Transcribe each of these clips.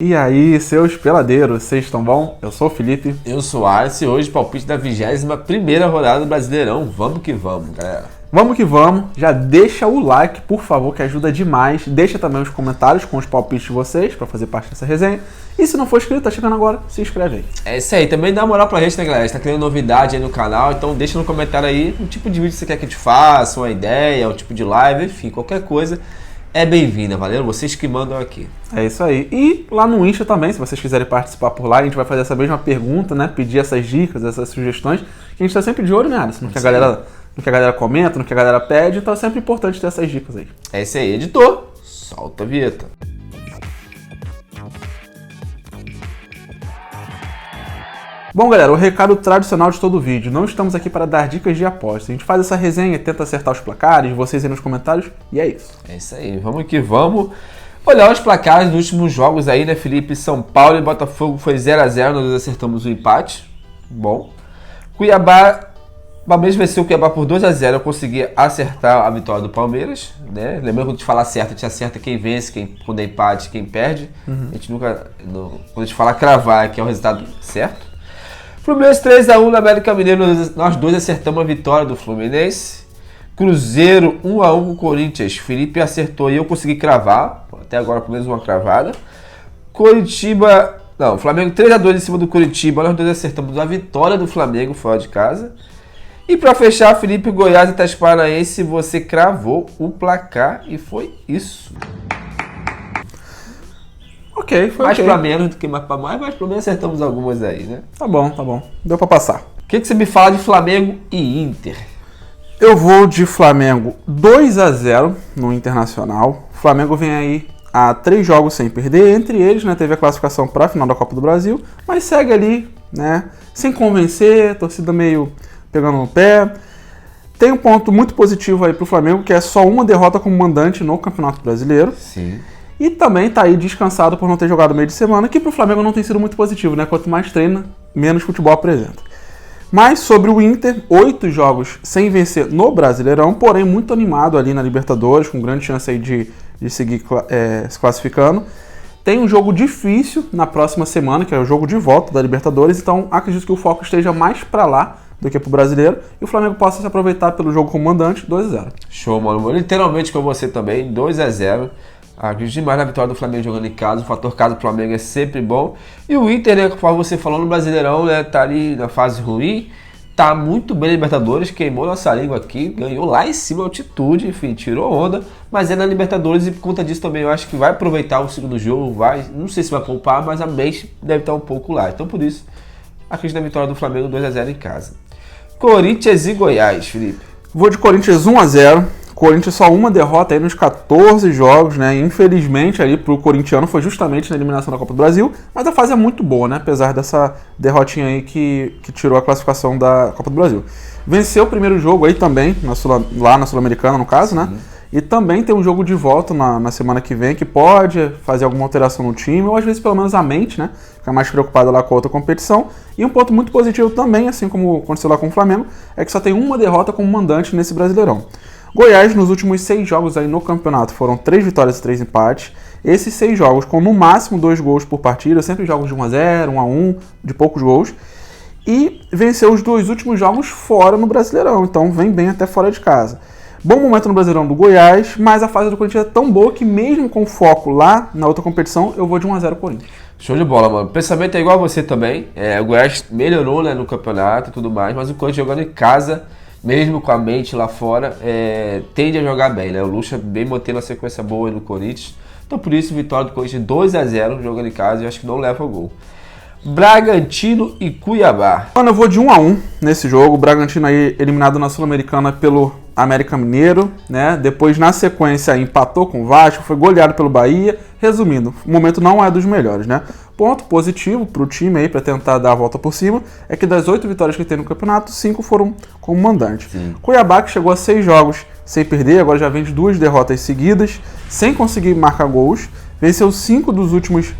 E aí, seus peladeiros, vocês estão bom? Eu sou o Felipe. Eu sou o Arce e hoje palpite da 21ª rodada do Brasileirão. Vamos que vamos, galera. Vamos que vamos. Já deixa o like, por favor, que ajuda demais. Deixa também os comentários com os palpites de vocês para fazer parte dessa resenha. E se não for inscrito, tá chegando agora, se inscreve aí. É isso aí. Também dá uma moral pra gente, né, galera? A gente tá criando novidade aí no canal, então deixa no comentário aí o tipo de vídeo que você quer que a gente faça, uma ideia, o tipo de live, enfim, qualquer coisa. É bem-vinda, valeu? Vocês que mandam aqui. É isso aí. E lá no Insta também, se vocês quiserem participar por lá, a gente vai fazer essa mesma pergunta, né? Pedir essas dicas, essas sugestões, que a gente tá sempre de olho, né, Alisson? No que a galera comenta, no que a galera pede, então é sempre importante ter essas dicas aí. É isso aí, editor. Solta a vinheta. Bom, galera, o recado tradicional de todo vídeo. Não estamos aqui para dar dicas de aposta. A gente faz essa resenha, tenta acertar os placares, vocês aí nos comentários, e é isso. É isso aí, vamos que vamos. Olhar os placares dos últimos jogos aí, né, Felipe? São Paulo e Botafogo foi 0x0, nós acertamos o empate. Bom. Cuiabá, o Palmeiras venceu o Cuiabá por 2x0, eu consegui acertar a vitória do Palmeiras, né? Lembrando que quando a gente fala certo, a gente acerta quem vence, quando é empate, quem perde. A gente nunca, quando a gente fala cravar, que é o resultado certo. Fluminense 3x1 na América Mineiro, nós dois acertamos a vitória do Fluminense. Cruzeiro 1x1 com o Corinthians, Felipe acertou e eu consegui cravar, até agora pelo menos uma cravada. Flamengo 3x2 em cima do Curitiba, nós dois acertamos a vitória do Flamengo fora de casa. E para fechar, Felipe, Goiás e Atlético Paranaense, você cravou o placar e foi isso. Ok, foi mais ok. pra menos do que mais pra mais, mas pelo menos acertamos algumas aí, né? Tá bom. Deu pra passar. O que você me fala de Flamengo e Inter? Eu vou de Flamengo 2x0 no Internacional. O Flamengo vem aí a 3 jogos sem perder. Entre eles, né, teve a classificação para a final da Copa do Brasil, mas segue ali, né, sem convencer, torcida meio pegando no pé. Tem um ponto muito positivo aí pro Flamengo, que é só uma derrota como mandante no Campeonato Brasileiro. Sim. E também tá aí descansado por não ter jogado meio de semana, que pro Flamengo não tem sido muito positivo, né? Quanto mais treina, menos futebol apresenta. Mas sobre o Inter, 8 jogos sem vencer no Brasileirão, porém muito animado ali na Libertadores, com grande chance aí de seguir se classificando. Tem um jogo difícil na próxima semana, que é o jogo de volta da Libertadores, então acredito que o foco esteja mais pra lá do que pro Brasileiro, e o Flamengo possa se aproveitar pelo jogo como mandante, 2x0. Show, mano. Literalmente com você também, 2x0. Acredito demais na vitória do Flamengo jogando em casa. O fator casa do Flamengo é sempre bom. E o Inter, né, como você falou, no Brasileirão, né, tá ali na fase ruim. Tá muito bem na Libertadores, queimou nossa língua aqui, ganhou lá em cima a altitude, enfim, tirou onda. Mas é na Libertadores e por conta disso também eu acho que vai aproveitar o segundo jogo, não sei se vai poupar, mas a mente deve estar um pouco lá. Então por isso, acredito na vitória do Flamengo 2x0 em casa. Corinthians e Goiás, Felipe. Vou de Corinthians 1x0. Corinthians só uma derrota aí nos 14 jogos, né? Infelizmente ali pro corintiano foi justamente na eliminação da Copa do Brasil, mas a fase é muito boa, né? Apesar dessa derrotinha aí que tirou a classificação da Copa do Brasil. Venceu o primeiro jogo aí também, lá na Sul-Americana no caso, né? E também tem um jogo de volta na semana que vem, que pode fazer alguma alteração no time, ou às vezes pelo menos a mente, né? Ficar mais preocupada lá com a outra competição. E um ponto muito positivo também, assim como aconteceu lá com o Flamengo, é que só tem uma derrota como mandante nesse Brasileirão. Goiás, nos últimos 6 jogos aí no campeonato, foram 3 vitórias e 3 empates. Esses 6 jogos com no máximo 2 gols por partida, sempre jogos de 1x0, 1x1, de poucos gols. E venceu os 2 últimos jogos fora no Brasileirão, então vem bem até fora de casa. Bom momento no Brasileirão do Goiás, mas a fase do Corinthians é tão boa que mesmo com foco lá na outra competição, eu vou de 1x0 Corinthians. Show de bola, mano. O pensamento é igual a você também. O Goiás melhorou, né, no campeonato e tudo mais, mas o Corinthians jogando em casa, mesmo com a mente lá fora, tende a jogar bem, né? O Lucha bem mantendo a sequência boa aí no Corinthians. Então por isso, vitória do Corinthians 2x0 jogando em casa, e eu acho que não leva o gol. Bragantino e Cuiabá. Mano, eu vou de 1x1 nesse jogo. O Bragantino aí eliminado na Sul-Americana pelo América Mineiro, né? Depois, na sequência, empatou com o Vasco, foi goleado pelo Bahia. Resumindo, o momento não é dos melhores, né? Ponto positivo pro time aí, pra tentar dar a volta por cima, é que das 8 vitórias que tem no campeonato, 5 foram como mandante. Sim. Cuiabá, que chegou a 6 jogos sem perder, agora já vem de 2 derrotas seguidas, sem conseguir marcar gols. Venceu 5 dos últimos...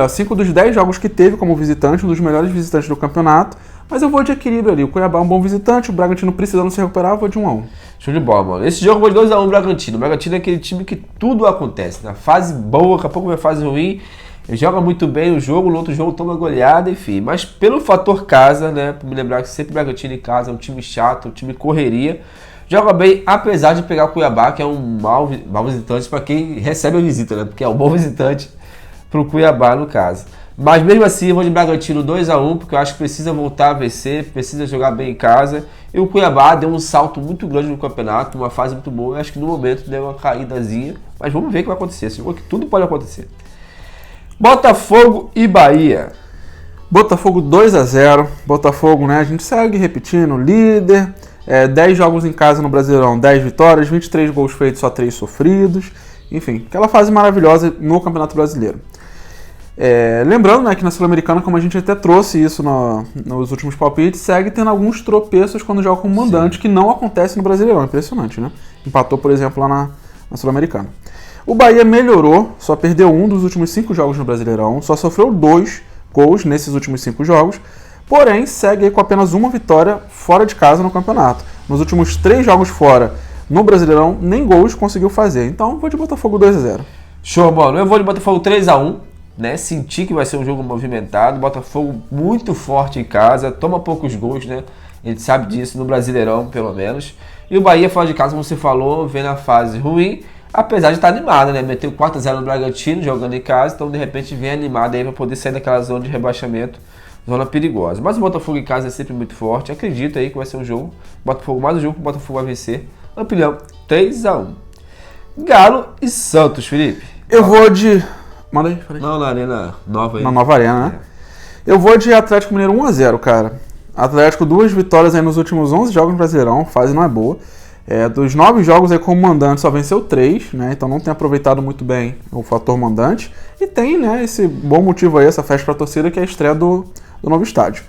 5 dos 10 jogos que teve como visitante, um dos melhores visitantes do campeonato. Mas eu vou de equilíbrio ali. O Cuiabá é um bom visitante, o Bragantino precisando se recuperar, eu vou de 1x1. Show de bola, mano. Esse jogo eu vou de 2x1 Bragantino. O Bragantino é aquele time que tudo acontece. Na fase boa, daqui a pouco vai fase ruim. Ele joga muito bem o jogo, no outro jogo toma goleada, enfim. Mas pelo fator casa, né? Pra me lembrar que sempre o Bragantino em casa é um time chato, um time correria. Joga bem, apesar de pegar o Cuiabá, que é um mau visitante para quem recebe a visita, né? Porque é um bom visitante pro Cuiabá, no caso. Mas mesmo assim, eu vou de Bragantino 2-1, porque eu acho que precisa voltar a vencer, precisa jogar bem em casa. E o Cuiabá deu um salto muito grande no campeonato, uma fase muito boa. Eu acho que no momento deu uma caídazinha, mas vamos ver o que vai acontecer. Seguro que tudo pode acontecer. Botafogo e Bahia. Botafogo 2-0. Botafogo, né? A gente segue repetindo, líder. 10 jogos em casa no Brasileirão, 10 vitórias, 23 gols feitos, só 3 sofridos. Enfim, aquela fase maravilhosa no Campeonato Brasileiro. Lembrando, né, que na Sul-Americana, como a gente até trouxe isso nos últimos palpites, segue tendo alguns tropeços quando joga como mandante, que não acontece no Brasileirão. Impressionante, né? Empatou, por exemplo, lá na Sul-Americana. O Bahia melhorou, só perdeu um dos últimos 5 jogos no Brasileirão, só sofreu 2 gols nesses últimos 5 jogos, porém segue aí com apenas uma vitória fora de casa no campeonato. Nos últimos 3 jogos fora no Brasileirão, nem gols conseguiu fazer. Então vou de Botafogo 2-0. Show, mano. Eu vou de Botafogo 3-1. Né? Senti que vai ser um jogo movimentado. Botafogo muito forte em casa, toma poucos gols, né? A gente sabe disso no Brasileirão, pelo menos. E o Bahia, fora de casa, como você falou, vem na fase ruim, apesar de estar animado, né? Meteu 4-0 no Bragantino, jogando em casa, então de repente vem animado aí para poder sair daquela zona de rebaixamento, zona perigosa. Mas o Botafogo em casa é sempre muito forte, acredito aí que vai ser um jogo. Botafogo, mais um jogo que o Botafogo vai vencer. Ampilhão, 3-1. Galo e Santos, Felipe. Eu vou de... Manda aí, falei. Não, na Arena Nova aí. Na Nova Arena, né? Eu vou de Atlético Mineiro 1-0, cara. Atlético, 2 vitórias aí nos últimos 11 jogos no Brasileirão, fase não é boa. Dos 9 jogos aí como mandante, só venceu 3, né? Então não tem aproveitado muito bem o fator mandante. E tem, né, esse bom motivo aí, essa festa pra torcida, que é a estreia do novo estádio.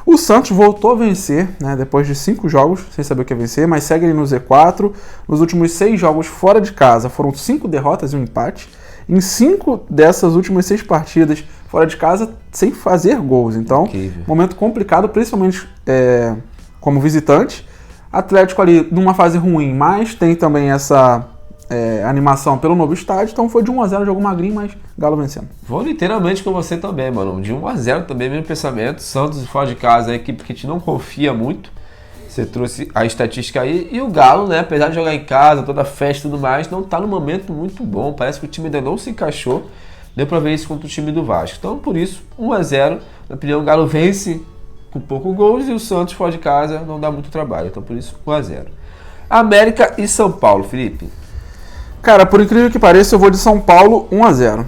O Santos voltou a vencer, né, depois de 5 jogos, sem saber o que é vencer, mas segue ali no Z4. Nos últimos 6 jogos fora de casa, foram 5 derrotas e um empate. Em 5 dessas últimas 6 partidas fora de casa, sem fazer gols. Então, incrível. Momento complicado, principalmente como visitante. Atlético ali numa fase ruim, mas tem também essa animação pelo novo estádio. Então foi de 1-0, jogo magrinho, mas Galo vencendo. Vou literalmente com você também, mano. De 1-0 também, mesmo pensamento. Santos fora de casa, a equipe que a gente não confia muito. Você trouxe a estatística aí. E o Galo, né, apesar de jogar em casa, toda a festa e tudo mais, não tá num momento muito bom. Parece que o time ainda não se encaixou. Deu pra ver isso contra o time do Vasco. Então, por isso, 1-0. Na opinião, o Galo vence com pouco gols e o Santos fora de casa não dá muito trabalho. Então, por isso, 1-0. América e São Paulo, Felipe. Cara, por incrível que pareça, eu vou de São Paulo 1-0.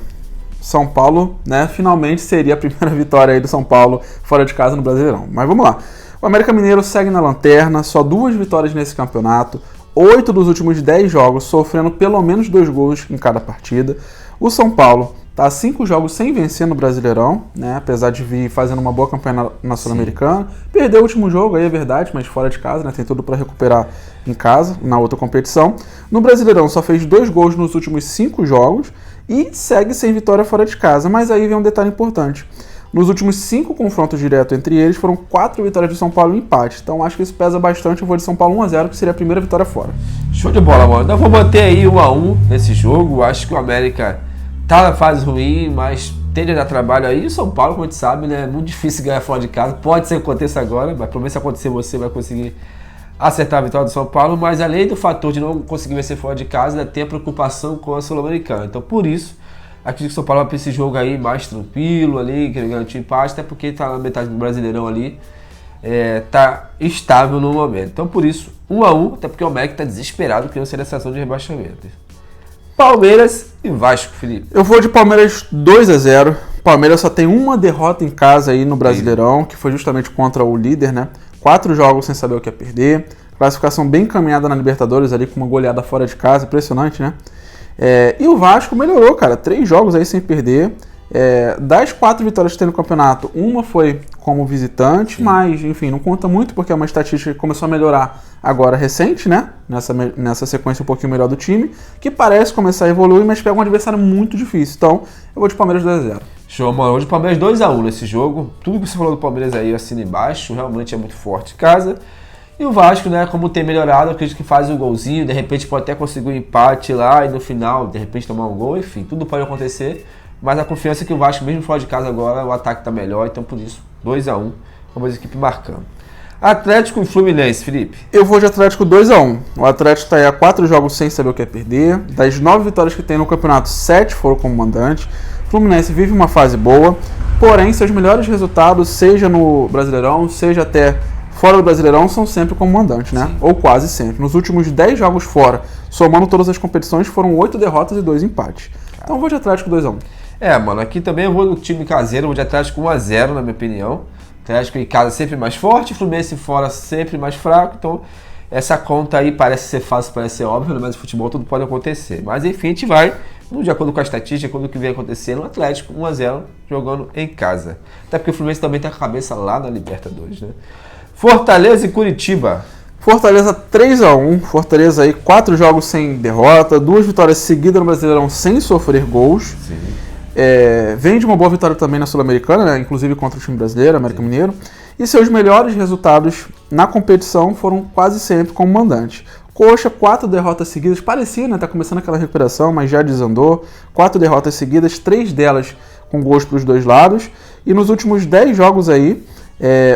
São Paulo, né, finalmente seria a primeira vitória aí do São Paulo fora de casa no Brasileirão. Mas vamos lá. O América Mineiro segue na lanterna, só 2 vitórias nesse campeonato, 8 dos últimos 10 jogos, sofrendo pelo menos 2 gols em cada partida. O São Paulo está 5 jogos sem vencer no Brasileirão, né, apesar de vir fazendo uma boa campanha na Sul-Americana. Perdeu o último jogo, aí é verdade, mas fora de casa, né, tem tudo para recuperar em casa, na outra competição. No Brasileirão só fez 2 gols nos últimos 5 jogos e segue sem vitória fora de casa, mas aí vem um detalhe importante. Nos últimos 5 confrontos diretos entre eles, foram 4 vitórias de São Paulo e um empate. Então acho que isso pesa bastante. Eu vou de São Paulo 1-0, que seria a primeira vitória fora. Show de bola, mano. Eu vou manter aí 1-1 nesse jogo. Acho que o América tá na fase ruim, mas tende a dar trabalho aí. E o São Paulo, como a gente sabe, né, é muito difícil ganhar fora de casa. Pode ser que aconteça agora, mas pelo menos se acontecer você vai conseguir acertar a vitória do São Paulo. Mas além do fator de não conseguir vencer fora de casa, ainda tem a preocupação com a Sul-Americana. Então por isso, acredito que o São Paulo vai para esse jogo aí mais tranquilo ali, querendo garantir empate, até porque tá na metade do Brasileirão ali, tá estável no momento. Então por isso, 1-1, até porque o América tá desesperado querendo sair dessa zona de rebaixamento. Palmeiras e Vasco, Felipe. Eu vou de Palmeiras 2-0. Palmeiras só tem uma derrota em casa aí no Brasileirão, que foi justamente contra o líder, né? 4 jogos sem saber o que é perder. Classificação bem encaminhada na Libertadores ali, com uma goleada fora de casa, impressionante, né? E o Vasco melhorou, cara, 3 jogos aí sem perder. Das 4 vitórias que tem no campeonato, uma foi como visitante, sim, mas enfim, não conta muito porque é uma estatística que começou a melhorar agora recente, né? Nessa sequência um pouquinho melhor do time, que parece começar a evoluir, mas pega um adversário muito difícil. Então, eu vou de Palmeiras 2-0. Show, mano. Hoje o Palmeiras 2-1 nesse jogo. Tudo que você falou do Palmeiras aí eu assino embaixo, realmente é muito forte em casa. E o Vasco, né, como tem melhorado, eu acredito que faz um golzinho, de repente pode até conseguir um empate lá e no final, de repente tomar um gol, enfim, tudo pode acontecer. mas a confiança que o Vasco, mesmo fora de casa agora, o ataque tá melhor, então por isso, 2-1, ambas as equipes marcando. Atlético e Fluminense, Felipe. Eu vou de Atlético 2-1. O Atlético está aí há 4 jogos sem saber o que é perder. Das 9 vitórias que tem no campeonato, 7 foram como mandante. O Fluminense vive uma fase boa, porém seus melhores resultados, seja no Brasileirão, seja até fora do Brasileirão, são sempre como mandante, né? Sim. Ou quase sempre. Nos últimos 10 jogos fora, somando todas as competições, foram 8 derrotas e 2 empates. Então eu vou de Atlético 2-1. Mano, aqui também eu vou do time caseiro, eu vou de Atlético 1-0, na minha opinião. Atlético em casa sempre mais forte, Fluminense fora sempre mais fraco, então essa conta aí parece ser fácil, parece ser óbvio, mas no futebol tudo pode acontecer. Mas enfim, a gente vai, de acordo com a estatística, com o que vem acontecendo, o Atlético 1-0 jogando em casa. Até porque o Fluminense também tá com a cabeça lá na Libertadores, né? Fortaleza e Curitiba. Fortaleza 3-1, Fortaleza aí 4 jogos sem derrota, 2 vitórias seguidas no Brasileirão sem sofrer gols. Sim. Vem de uma boa vitória também na Sul-Americana, né? Inclusive contra o time brasileiro, América Mineiro. E seus melhores resultados na competição foram quase sempre como mandante. Coxa, 4 derrotas seguidas, parecia, né? Tá começando aquela recuperação, mas já desandou. 4 derrotas seguidas, 3 delas com gols para os dois lados. E nos últimos 10 jogos aí,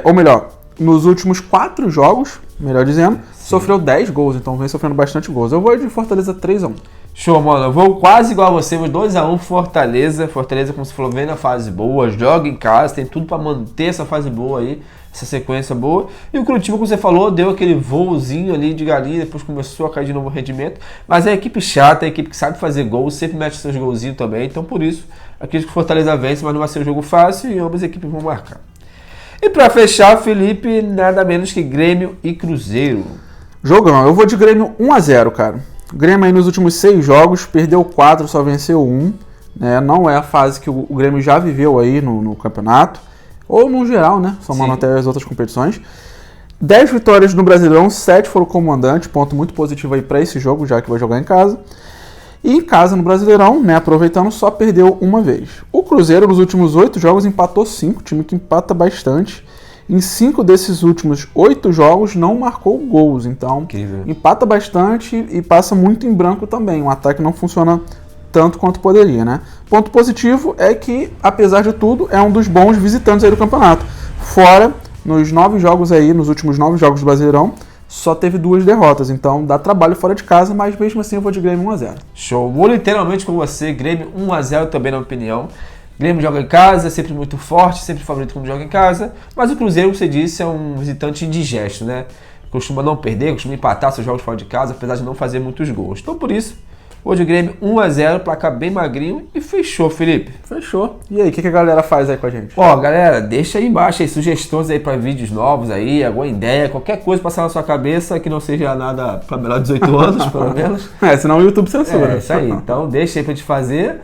ou melhor, nos últimos 4 jogos, melhor dizendo, sofreu 10 gols, então vem sofrendo bastante gols. Eu vou de Fortaleza 3-1. Show, mano. Eu vou quase igual a você, 2-1 Fortaleza. Fortaleza, como você falou, vem na fase boa, joga em casa, tem tudo pra manter essa fase boa aí, essa sequência boa. E o Curitiba, como você falou, deu aquele voozinho ali de galinha, depois começou a cair de novo o rendimento. Mas é a equipe chata, é a equipe que sabe fazer gol, sempre mete seus golzinhos também. Então, por isso, acredito que o Fortaleza vence, mas não vai ser um jogo fácil e ambas as equipes vão marcar. E pra fechar, Felipe, nada menos que Grêmio e Cruzeiro. Jogão, eu vou de Grêmio 1-0, cara. O Grêmio aí nos últimos 6 jogos, perdeu 4, só venceu 1. Né? Não é a fase que o Grêmio já viveu aí no campeonato. Ou no geral, né? Somando até as outras competições. 10 vitórias no Brasileirão, 7 foram como mandante. Ponto muito positivo aí para esse jogo, já que vai jogar em casa. E em casa no Brasileirão, né? Aproveitando, só perdeu uma vez. O Cruzeiro nos últimos 8 jogos empatou 5, time que empata bastante. Em 5 desses últimos 8 jogos não marcou gols, então empata bastante e passa muito em branco também. O ataque não funciona tanto quanto poderia, né? Ponto positivo é que, apesar de tudo, é um dos bons visitantes aí do campeonato. Fora, nos 9 jogos aí, nos últimos 9 jogos do Brasileirão, só teve 2 derrotas, então dá trabalho fora de casa, mas mesmo assim eu vou de Grêmio 1-0. Show, vou literalmente com você, Grêmio 1-0 também na minha opinião. Grêmio joga em casa, sempre muito forte, sempre favorito quando joga em casa, mas o Cruzeiro, como você disse, é um visitante indigesto, né? Costuma não perder, costuma empatar seus jogos fora de casa, apesar de não fazer muitos gols. Então por isso, hoje o Grêmio 1-0, placar bem magrinho e fechou, Felipe. Fechou. E aí, o que a galera faz aí com a gente? Ó, galera, deixa aí embaixo aí sugestões aí para vídeos novos aí, alguma ideia, qualquer coisa passar na sua cabeça que não seja nada para menor de 18 anos, pelo menos. Senão o YouTube censura. É isso aí, então deixa aí pra gente fazer.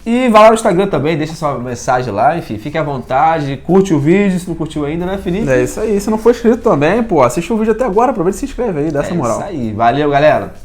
E vai lá no Instagram também, deixa sua mensagem lá, enfim, fique à vontade, curte o vídeo, se não curtiu ainda, né, Felipe? É isso aí, se não for inscrito também, pô, assiste o vídeo até agora, aproveita e se inscreve aí, dá essa moral. É isso aí, valeu, galera!